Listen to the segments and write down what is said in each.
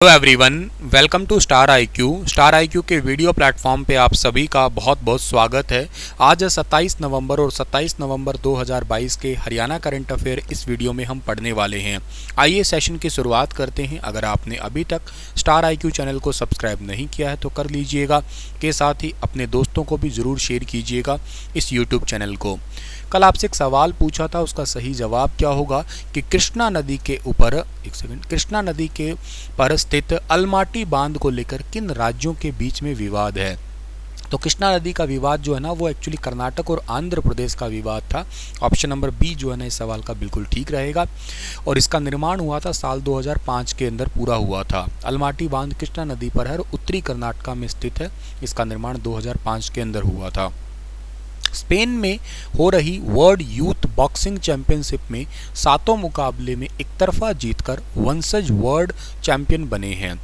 Hello everyone, welcome to star IQ के video platform पे आप सभी का बहुत बहुत स्वागत है। आज है 27 नवंबर और 27 नवंबर 2022 के हरियाणा करंट अफेयर इस वीडियो में हम पढ़ने वाले हैं। आइए सेशन की शुरुआत करते हैं। अगर आपने अभी तक स्टार आईक्यू चैनल को सब्सक्राइब नहीं किया है तो कर लीजिएगा, के साथ ही अपने दोस्तों को भी ज़रूर शेयर कीजिएगा इस यूट्यूब चैनल को। कल आपसे एक सवाल पूछा था, उसका सही जवाब क्या होगा कि कृष्णा नदी के पर स्थित अलमाटी बांध को लेकर किन राज्यों के बीच में विवाद है। तो कृष्णा नदी का विवाद जो है ना, वो एक्चुअली कर्नाटक और आंध्र प्रदेश का विवाद था। ऑप्शन नंबर बी जो है ना इस सवाल का बिल्कुल ठीक रहेगा। और इसका निर्माण हुआ था साल 2005 के अंदर पूरा हुआ था। अलमाटी बांध कृष्णा नदी पर है और उत्तरी कर्नाटक में स्थित है। इसका निर्माण 2005 के अंदर हुआ था। स्पेन में हो रही वर्ल्ड यूथ बॉक्सिंग चैंपियनशिप में 7 मुकाबले में एक तरफा जीतकर वंशज वर्ल्ड चैंपियन बने हैं।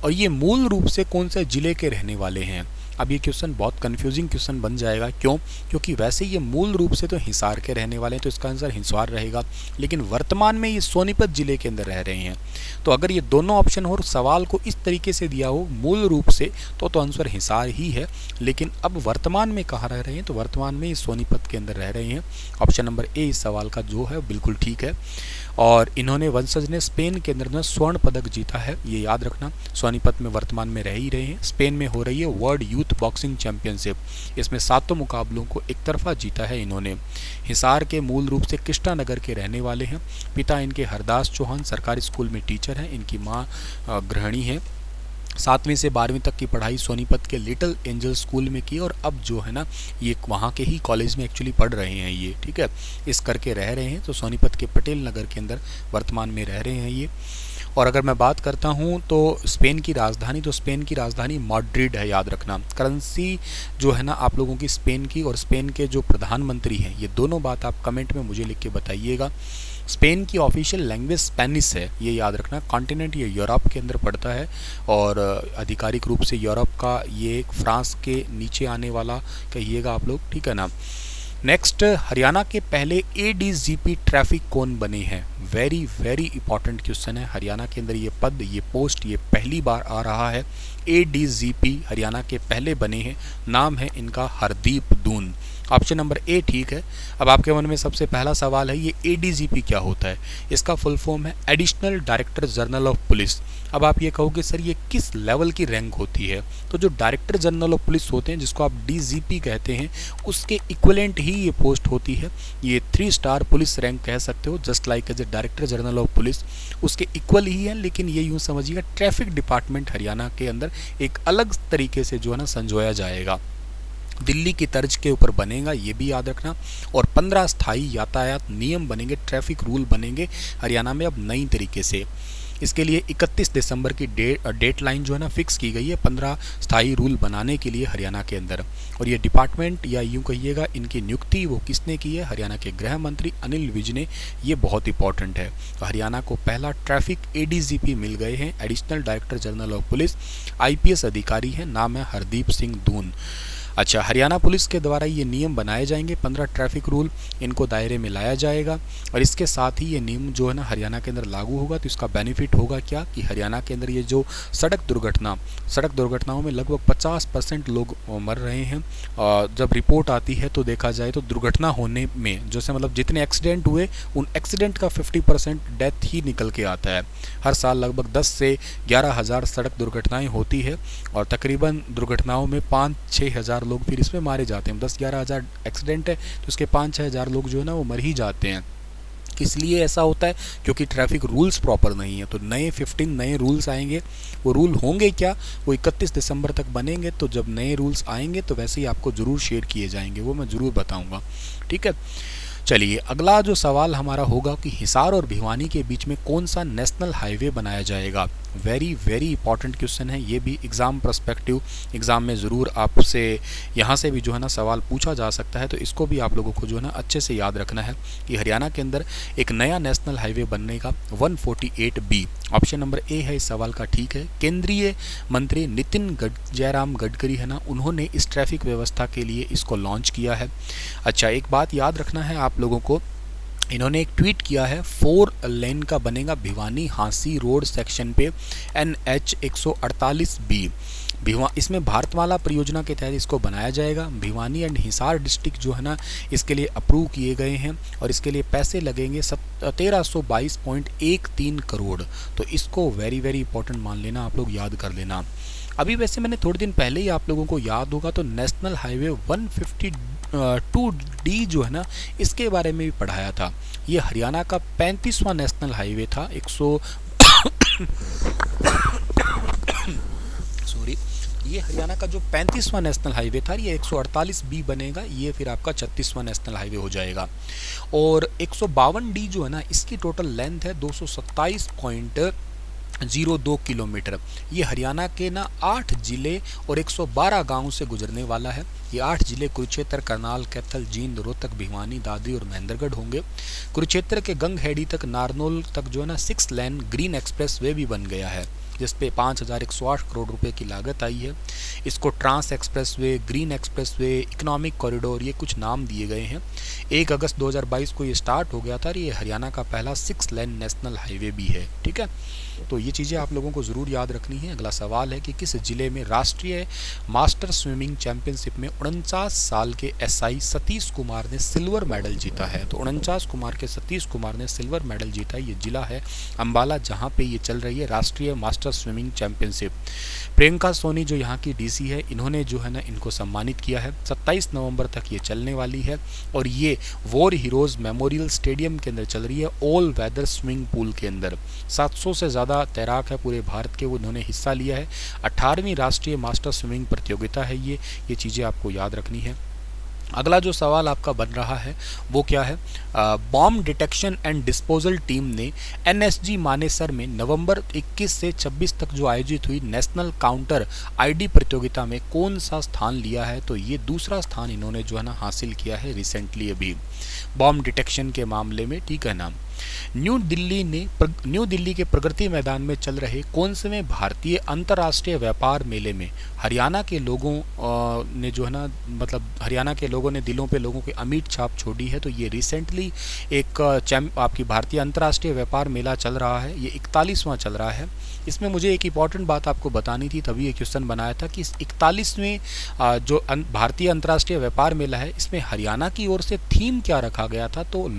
और ये मूल रूप से कौन से जिले के रहने वाले हैं। अब ये क्वेश्चन बहुत कंफ्यूजिंग क्वेश्चन बन जाएगा। क्यों? क्योंकि वैसे ये मूल रूप से तो हिसार के रहने वाले हैं, तो इसका आंसर हिसार रहेगा। लेकिन वर्तमान में ये सोनीपत जिले के अंदर रह रहे हैं। तो अगर ये दोनों ऑप्शन हो और सवाल को इस तरीके से दिया हो मूल रूप से, तो आंसर हिसार ही है। लेकिन अब वर्तमान में कहाँ रह रहे हैं, तो वर्तमान में ये सोनीपत के अंदर रह रहे हैं। ऑप्शन नंबर ए इस सवाल का जो है बिल्कुल ठीक है। और इन्होंने वंशज ने स्पेन के अंदर स्वर्ण पदक जीता है, ये याद रखना। सोनीपत में वर्तमान में रह ही रहे हैं। स्पेन में हो रही है वर्ल्ड यूथ बॉक्सिंग चैंपियनशिप, इसमें 7 मुकाबलों को एक तरफा जीता है इन्होंने। हिसार के मूल रूप से कृष्णा नगर के रहने वाले हैं। पिता इनके हरदास चौहान सरकारी स्कूल में टीचर हैं। इनकी माँ गृहिणी है। 7वीं से 12वीं तक की पढ़ाई सोनीपत के लिटिल एंजल स्कूल में की और अब जो है ना ये वहाँ के ही कॉलेज में एक्चुअली पढ़ रहे हैं ये, ठीक है। इस करके रह रहे हैं। तो सोनीपत के पटेल नगर के अंदर वर्तमान में रह रहे हैं ये। और अगर मैं बात करता हूँ तो स्पेन की राजधानी मैड्रिड है, याद रखना। करेंसी जो है ना आप लोगों की स्पेन की, और स्पेन के जो प्रधानमंत्री हैं, ये दोनों बात आप कमेंट में मुझे लिख के बताइएगा। स्पेन की ऑफिशियल लैंग्वेज स्पेनिश है, ये याद रखना। कॉन्टिनेंट ये यूरोप के अंदर पड़ता है और आधिकारिक रूप से यूरोप का ये फ्रांस के नीचे आने वाला कहिएगा आप लोग, ठीक है ना। नेक्स्ट, हरियाणा के पहले एडीजीपी ट्रैफिक कौन बने हैं। वेरी वेरी इंपॉर्टेंट क्वेश्चन है। हरियाणा के अंदर ये पद, ये पोस्ट, ये पहली बार आ रहा है। एडीजीपी हरियाणा के पहले बने हैं। नाम है इनका Hardeep Doon. Option number A ठीक है। अब आपके मन में सबसे पहला सवाल है, ये एडीजीपी क्या होता है। इसका फुल फॉर्म है additional director general of police. अब आप ये कहोगे सर ये किस लेवल की रैंक होती है। तो जो डायरेक्टर जनरल ऑफ पुलिस होते हैं, जिसको आप डीजीपी कहते हैं, उसके इक्विवेलेंट ही ये पोस्ट होती है। ये 3 स्टार पुलिस रैंक कह सकते हो, just like as a director general of police, उसके इक्वल ही है। लेकिन ये यूँ समझिएगा ट्रैफिक डिपार्टमेंट हरियाणा के अंदर एक अलग तरीके से जो है ना संजोया जाएगा, दिल्ली की तर्ज के ऊपर बनेगा, ये भी याद रखना। और 15 स्थायी यातायात नियम बनेंगे, ट्रैफिक रूल बनेंगे हरियाणा में अब नई तरीके से। इसके लिए 31 दिसंबर की डेट लाइन जो है ना फिक्स की गई है 15 स्थायी रूल बनाने के लिए हरियाणा के अंदर। और ये डिपार्टमेंट या यूँ कहिएगा इनकी नियुक्ति वो किसने की है, हरियाणा के गृह मंत्री अनिल विज ने। ये बहुत इंपॉर्टेंट है। तो हरियाणा को पहला ट्रैफिक एडीजीपी मिल गए हैं, additional director general of police. IPS अधिकारी है, नाम है हरदीप सिंह दून। अच्छा, हरियाणा पुलिस के द्वारा ये नियम बनाए जाएंगे, 15 ट्रैफिक रूल इनको दायरे में लाया जाएगा। और इसके साथ ही ये नियम जो है ना हरियाणा के अंदर लागू होगा। तो इसका बेनिफिट होगा क्या कि हरियाणा के अंदर ये जो सड़क दुर्घटनाओं में लगभग 50% लोग मर रहे हैं। जब रिपोर्ट आती है तो देखा जाए तो दुर्घटना होने में जैसे मतलब जितने एक्सीडेंट हुए उन एक्सीडेंट का 50% डेथ ही निकल के आता है। हर साल लगभग 10 से 11 हज़ार सड़क दुर्घटनाएँ होती है और तकरीबन दुर्घटनाओं में 5-6 हज़ार लोग फिर इसमें मारे जाते हैं। 10-11 हज़ार एक्सीडेंट है तो उसके 5-6 हज़ार लोग जो है ना वो मर ही जाते हैं। इसलिए ऐसा होता है क्योंकि ट्रैफिक रूल्स प्रॉपर नहीं है। तो नए 15 नए रूल्स आएंगे। वो रूल होंगे क्या, वो 31 दिसंबर तक बनेंगे। तो जब नए रूल्स आएंगे तो वैसे ही आपको ज़रूर शेयर किए जाएंगे, वो मैं ज़रूर बताऊंगा, ठीक है। चलिए, अगला जो सवाल हमारा होगा कि हिसार और भिवानी के बीच में कौन सा नेशनल हाईवे बनाया जाएगा। वेरी वेरी इंपॉर्टेंट क्वेश्चन है ये भी। एग्ज़ाम पर्सपेक्टिव एग्ज़ाम में ज़रूर आपसे यहाँ से भी जो है ना सवाल पूछा जा सकता है। तो इसको भी आप लोगों को जो है ना अच्छे से याद रखना है कि हरियाणा के अंदर एक नया नेशनल हाईवे बनने का 148B। ऑप्शन नंबर ए है इस सवाल का ठीक है। केंद्रीय मंत्री नितिन जयराम गडकरी है ना, उन्होंने इस ट्रैफिक व्यवस्था के लिए इसको लॉन्च किया है। अच्छा, एक बात याद रखना है आप लोगों को, इन्होंने एक ट्वीट किया है, 4 लेन का बनेगा भिवानी हांसी रोड सेक्शन पे NH 148B। इसमें भारतमाला परियोजना के तहत इसको बनाया जाएगा। भिवानी एंड हिसार डिस्ट्रिक्ट जो है ना, इसके लिए अप्रूव किए गए हैं और इसके लिए पैसे लगेंगे 1322.13 करोड़। तो इसको वेरी वेरी इंपॉर्टेंट मान लेना, आप लोग याद कर लेना। अभी वैसे मैंने थोड़े दिन पहले ही, आप लोगों को याद होगा तो नेशनल हाईवे 152D जो है ना, इसके बारे में भी पढ़ाया था। ये हरियाणा का 35वां नेशनल हाईवे था। ये हरियाणा का जो 35वां नेशनल हाईवे था, ये 148B बनेगा, ये फिर आपका 36वां नेशनल हाईवे हो जाएगा। और 152D जो है ना, इसकी टोटल लेंथ है 227.02 किलोमीटर। ये हरियाणा के ना 8 जिले और 112 गांव से गुजरने वाला है। ये 8 जिले कुरुक्षेत्र, करनाल, कैथल, जींद, रोहतक, भिवानी, दादरी और महेंद्रगढ़ होंगे। कुरुक्षेत्र के गंगहेड़ी तक, नारनौल तक जो है ना 6 लेन ग्रीन एक्सप्रेस वे भी बन गया है, जिस पे 5108 करोड़ रुपए की लागत आई है। इसको trans expressway, green expressway, economic corridor, ये कुछ नाम दिए गए हैं। 1 अगस्त 2022 को ये स्टार्ट हो गया था और ये हरियाणा का पहला 6 लेन नेशनल हाईवे भी है। ठीक है, तो ये चीज़ें आप लोगों को ज़रूर याद रखनी है। अगला सवाल है कि किस जिले में राष्ट्रीय मास्टर स्विमिंग चैंपियनशिप में 49 साल के SI सतीश कुमार ने सिल्वर मेडल जीता है। तो 49 कुमार के सतीश कुमार ने सिल्वर मेडल जीता है। ये जिला है अम्बाला, जहाँ पे ये चल रही है राष्ट्रीय master swimming championship. Priyanka Soni जो यहाँ की DC है, इन्होंने जो है ना इनको सम्मानित किया है। 27 नवंबर तक ये चलने वाली है और ये वॉर हीरोज़ मेमोरियल स्टेडियम के अंदर चल रही है, ऑल वेदर स्विमिंग पूल के अंदर। 700 से ज़्यादा तैराक है पूरे भारत के, वो उन्होंने हिस्सा लिया है। 18वीं राष्ट्रीय मास्टर स्विमिंग प्रतियोगिता है ये चीज़ें आपको याद रखनी है। अगला जो सवाल आपका बन रहा है वो क्या है, bomb detection and disposal team ने NSG मानेसर में नवंबर 21 से 26 तक जो आयोजित हुई नेशनल काउंटर ID प्रतियोगिता में कौन सा स्थान लिया है। तो ये दूसरा स्थान इन्होंने जो है ना हासिल किया है रिसेंटली अभी बॉम्ब डिटेक्शन के मामले में। ठीक है ना। न्यू दिल्ली के प्रगति मैदान में चल रहे कौनसेवें भारतीय अंतर्राष्ट्रीय व्यापार मेले में हरियाणा के लोगों ने जो है ना, मतलब हरियाणा के लोगों ने दिलों पे लोगों की अमिट छाप छोड़ी है। तो ये रिसेंटली एक आपकी भारतीय अंतर्राष्ट्रीय व्यापार मेला चल रहा है, ये 41वां चल रहा है। इसमें मुझे एक इंपॉर्टेंट बात आपको बतानी थी, तभी ये क्वेश्चन बनाया था कि इस 41वें जो भारतीय अंतर्राष्ट्रीय व्यापार मेला है, इसमें हरियाणा की ओर से थीम क्या रखा गया था। तो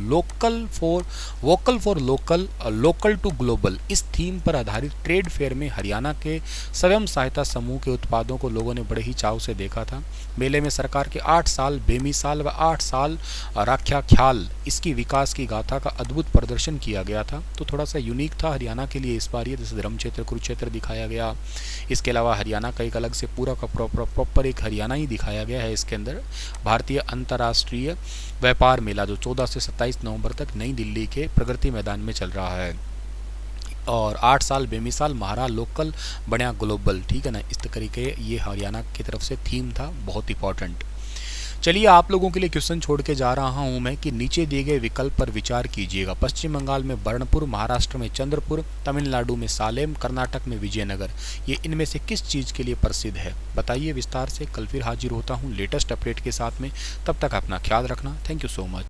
vocal for local, local to global, इस थीम पर आधारित ट्रेड फेयर में हरियाणा के स्वयं सहायता समूह के उत्पादों को लोगों ने बड़े ही चाव से देखा था। मेले में सरकार के 8 साल बेमिसाल व 8 साल रक्षा ख्याल, इसकी विकास की गाथा का अद्भुत प्रदर्शन किया गया था। तो थोड़ा सा यूनिक था हरियाणा के लिए इस बार ये, जैसे धर्म क्षेत्र, कुरुक्षेत्र दिखाया गया। इसके अलावा हरियाणा का एक अलग से पूरा का प्रॉपर एक हरियाणा ही दिखाया गया है इसके अंदर। भारतीय अंतर्राष्ट्रीय व्यापार मेला जो 14 से 27 नवंबर तक नई दिल्ली के प्रगति मैदान में चल रहा है। और 8 साल बेमिसाल महारा लोकल बढ़िया ग्लोबल। ठीक है ना, इस तरीके ये हरियाणा की तरफ से थीम था, बहुत इंपॉर्टेंट। चलिए आप लोगों के लिए क्वेश्चन छोड़ के जा रहा हूं मैं कि नीचे दिए गए विकल्प पर विचार कीजिएगा। पश्चिम बंगाल में बर्नपुर, महाराष्ट्र में चंद्रपुर, तमिलनाडु में सालेम, कर्नाटक में विजयनगर, ये इनमें से किस चीज़ के लिए प्रसिद्ध है, बताइए विस्तार से। कल फिर हाजिर होता हूँ लेटेस्ट अपडेट के साथ में, तब तक अपना ख्याल रखना। Thank you so much.